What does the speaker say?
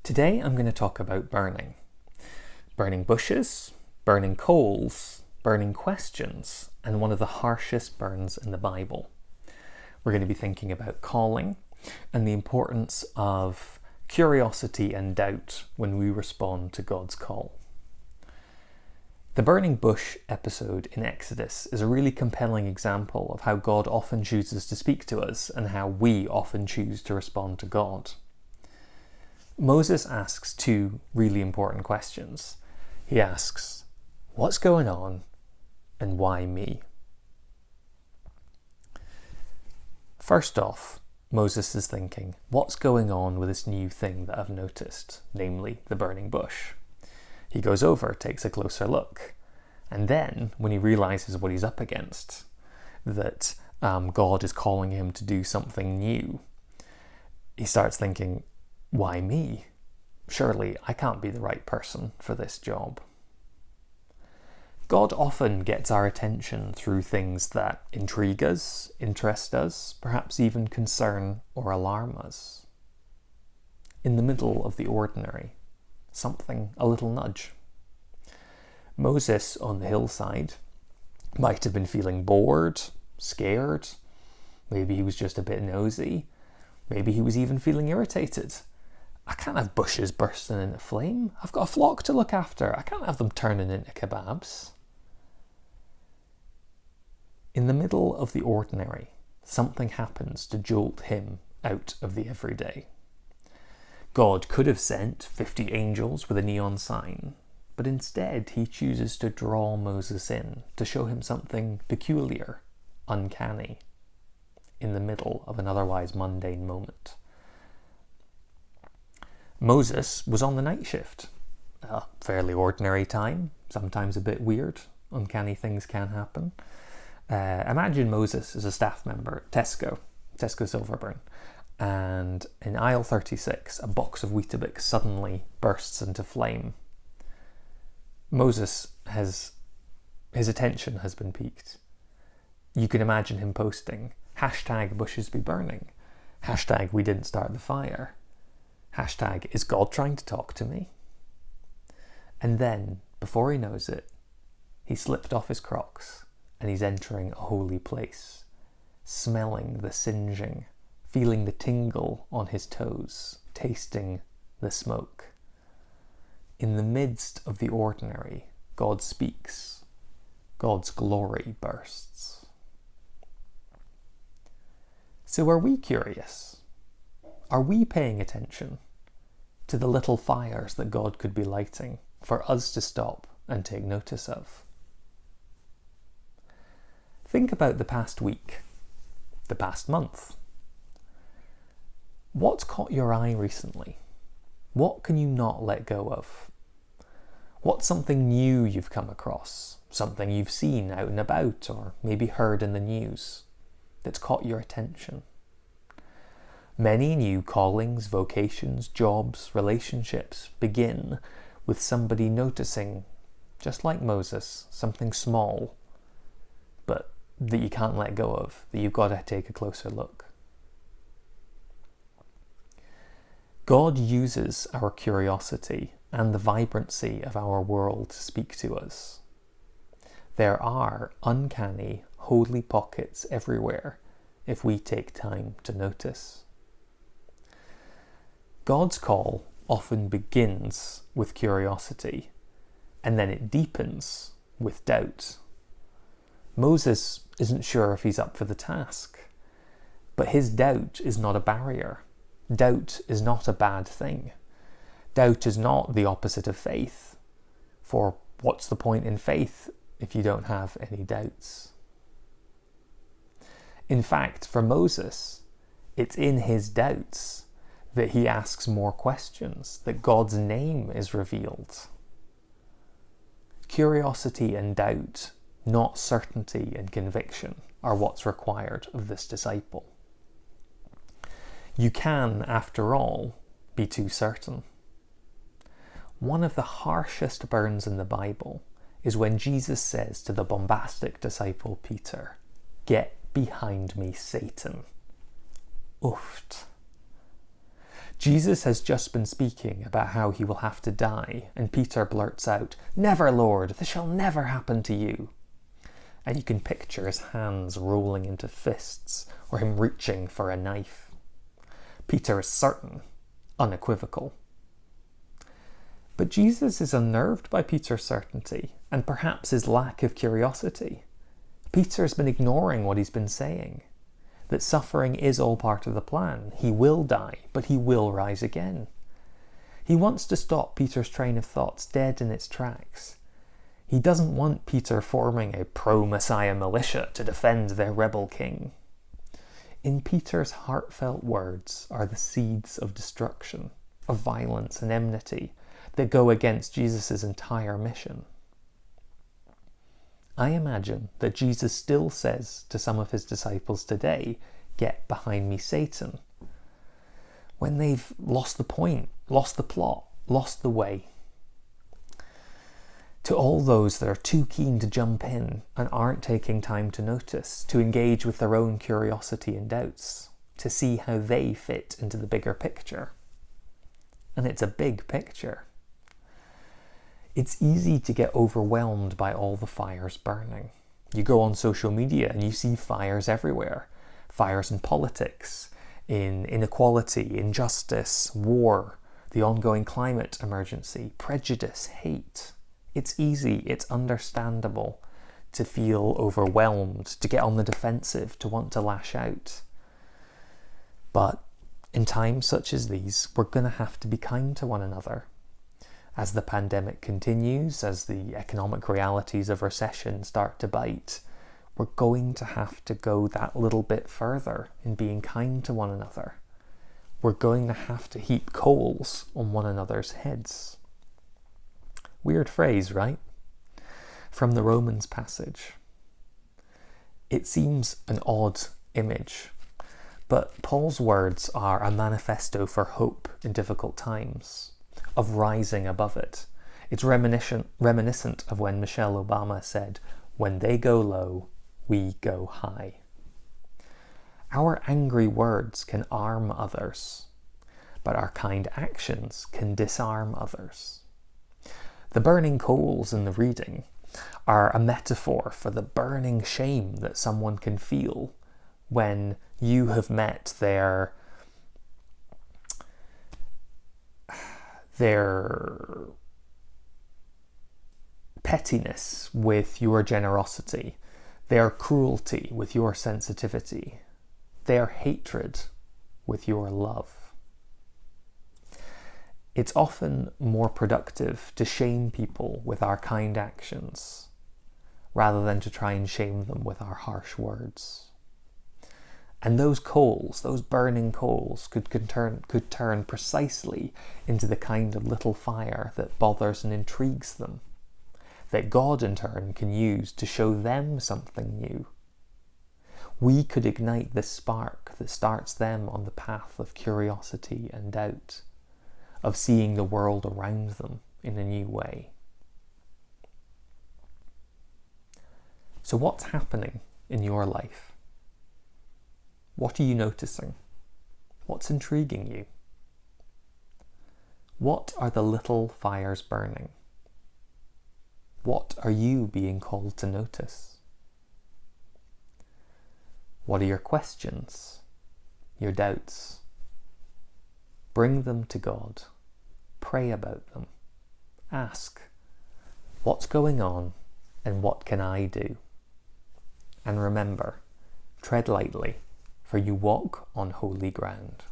Today I'm going to talk about burning. Burning bushes, burning coals, burning questions, and one of the harshest burns in the Bible. We're going to be thinking about calling and the importance of curiosity and doubt when we respond to God's call. The burning bush episode in Exodus is a really compelling example of how God often chooses to speak to us and how we often choose to respond to God. Moses asks two really important questions. He asks, "What's going on and why me?" First off, Moses is thinking, what's going on with this new thing that I've noticed, namely the burning bush? He goes over, takes a closer look, and then when he realizes what he's up against, that God is calling him to do something new, he starts thinking, why me? Surely I can't be the right person for this job. God often gets our attention through things that intrigue us, interest us, perhaps even concern or alarm us. In the middle of the ordinary, something, a little nudge. Moses on the hillside might have been feeling bored, scared, maybe he was just a bit nosy, maybe he was even feeling irritated. I can't have bushes bursting into flame. I've got a flock to look after. I can't have them turning into kebabs. In the middle of the ordinary, something happens to jolt him out of the everyday. God could have sent 50 angels with a neon sign, but instead he chooses to draw Moses in to show him something peculiar, uncanny, in the middle of an otherwise mundane moment. Moses was on the night shift, a fairly ordinary time, sometimes a bit weird, uncanny things can happen. Imagine Moses as a staff member at Tesco Silverburn, and in aisle 36 a box of Weetabix suddenly bursts into flame. Moses his attention has been piqued. You can imagine him posting #bushes be burning, #we didn't start the fire, #is God trying to talk to me? And then, before he knows it, he slipped off his Crocs and he's entering a holy place, smelling the singeing, feeling the tingle on his toes, tasting the smoke. In the midst of the ordinary, God speaks. God's glory bursts. So are we curious? Are we paying attention to the little fires that God could be lighting for us to stop and take notice of? Think about the past week, the past month. What's caught your eye recently? What can you not let go of? What's something new you've come across? Something you've seen out and about or maybe heard in the news that's caught your attention? Many new callings, vocations, jobs, relationships begin with somebody noticing, just like Moses, something small, but that you can't let go of, that you've got to take a closer look. God uses our curiosity and the vibrancy of our world to speak to us. There are uncanny, holy pockets everywhere if we take time to notice. God's call often begins with curiosity, and then it deepens with doubt. Moses isn't sure if he's up for the task, but his doubt is not a barrier. Doubt is not a bad thing. Doubt is not the opposite of faith, for what's the point in faith if you don't have any doubts? In fact, for Moses, it's in his doubts that he asks more questions, that God's name is revealed. Curiosity and doubt, not certainty and conviction, are what's required of this disciple. You can, after all, be too certain. One of the harshest burns in the Bible is when Jesus says to the bombastic disciple Peter, "Get behind me, Satan." Ooft. Jesus has just been speaking about how he will have to die, and Peter blurts out, "Never, Lord, this shall never happen to you." And you can picture his hands rolling into fists, or him reaching for a knife. Peter is certain, unequivocal. But Jesus is unnerved by Peter's certainty, and perhaps his lack of curiosity. Peter's been ignoring what he's been saying, that suffering is all part of the plan. He will die, but he will rise again. He wants to stop Peter's train of thoughts dead in its tracks. He doesn't want Peter forming a pro-Messiah militia to defend their rebel king. In Peter's heartfelt words are the seeds of destruction, of violence and enmity that go against Jesus' entire mission. I imagine that Jesus still says to some of his disciples today, "Get behind me, Satan," when they've lost the point, lost the plot, lost the way. To all those that are too keen to jump in and aren't taking time to notice, to engage with their own curiosity and doubts, to see how they fit into the bigger picture. And it's a big picture. It's easy to get overwhelmed by all the fires burning. You go on social media and you see fires everywhere. Fires in politics, in inequality, injustice, war, the ongoing climate emergency, prejudice, hate. It's easy, it's understandable to feel overwhelmed, to get on the defensive, to want to lash out. But in times such as these, we're going to have to be kind to one another. As the pandemic continues, as the economic realities of recession start to bite, we're going to have to go that little bit further in being kind to one another. We're going to have to heap coals on one another's heads. Weird phrase, right? From the Romans passage. It seems an odd image, but Paul's words are a manifesto for hope in difficult times, of rising above it. It's reminiscent of when Michelle Obama said, "When they go low, we go high." Our angry words can arm others, but our kind actions can disarm others. The burning coals in the reading are a metaphor for the burning shame that someone can feel when you have met their pettiness with your generosity, their cruelty with your sensitivity, their hatred with your love. It's often more productive to shame people with our kind actions rather than to try and shame them with our harsh words. And those coals, those burning coals, could turn precisely into the kind of little fire that bothers and intrigues them, that God in turn can use to show them something new. We could ignite this spark that starts them on the path of curiosity and doubt, of seeing the world around them in a new way. So what's happening in your life? What are you noticing? What's intriguing you? What are the little fires burning? What are you being called to notice? What are your questions, your doubts? Bring them to God. Pray about them. Ask, what's going on and what can I do? And remember, tread lightly, for you walk on holy ground.